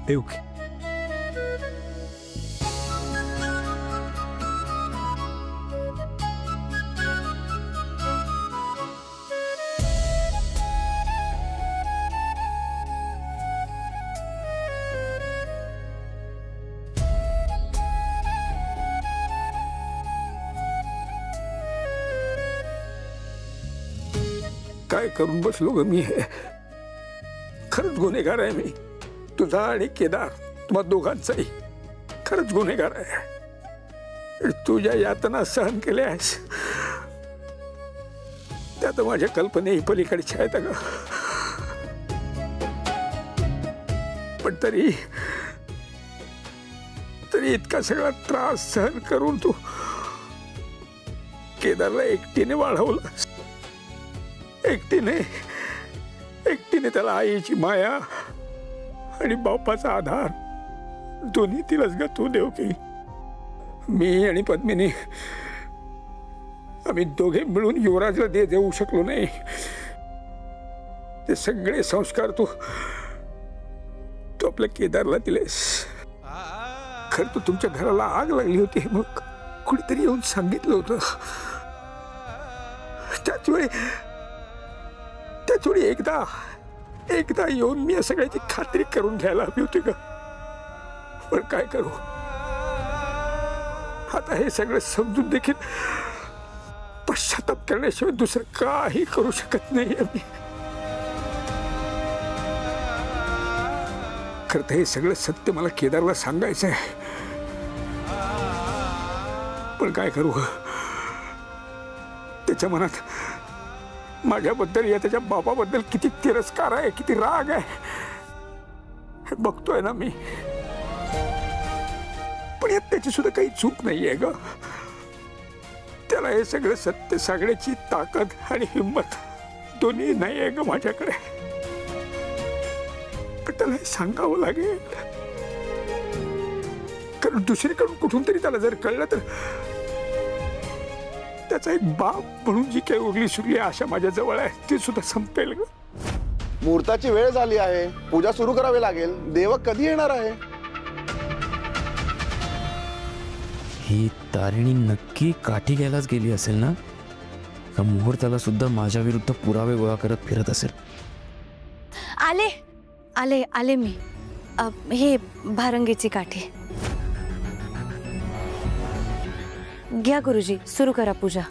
देवकी काय करून बसलो ग मी? खरंच गुन्हेगार आहे मी, तुझा आणि केदार, तुम्हा दोघांचाही खरंच गुन्हेगार आहे। तुझ्या यातना सहन केल्यास त्यात माझ्या कल्पनेही पलीकडच्या आहेत ग। पण तरी इतका सगळा त्रास सहन करून तू केदारला एकटीने वाढवलं, एकटीने त्याला आईची माया आणि बापाचा आधार दोन्ही तिलाच ग तू देवकी। मी आणि पद्मिनी आम्ही दोघे मिळून युवराजला देऊ शकलो नाही। ते सगळे संस्कार तू आपल्या केदारला दिलेस। खर तू तुमच्या घराला आग लागली होती मग कुणीतरी येऊन सांगितलं होतं। त्याचवेळी एकदा येऊन मी या सगळ्याची खात्री करून घ्यायला हवी होती का? पण काय करू, आता हे सगळं समजून देखील पश्चाताप करण्याशिवाय दुसरं काही करू शकत नाही मी। खरं तर हे सगळं सत्य मला केदारला सांगायचं आहे, पण काय करू, त्याच्या मनात माझ्याबद्दल या त्याच्या बाबाबद्दल किती तिरस्कार आहे, किती राग आहे हे बघतोय ना मी। पण यात त्याची सुद्धा काही चूक नाहीये ग। त्याला हे सगळं सत्य सांगण्याची ताकद आणि हिंमत दोन्ही नाहीये ग माझ्याकडे। पण त्याला हे सांगावं लागेल, कारण दुसरीकडून कुठून तरी त्याला जर कळलं तर त्याचा एक बाप म्हणून जी काही उरली सुरली आशा माझ्या जवळ आहे ती सुद्धा संपेल ग। मुहूर्ताची वेळ झाली आहे, पूजा सुरू करावी लागेल। देव कधी येणार आहे? ही तारिणी नक्की काठी घ्यायलाच गेली असेल ना? का मुहूर्ताला सुद्धा माझ्या विरुद्ध पुरावे गोळा करत फिरत असेल? आले आले आले मी। हे भारंगीची काठी घ्या गुरुजी, सुरू करा पूजा।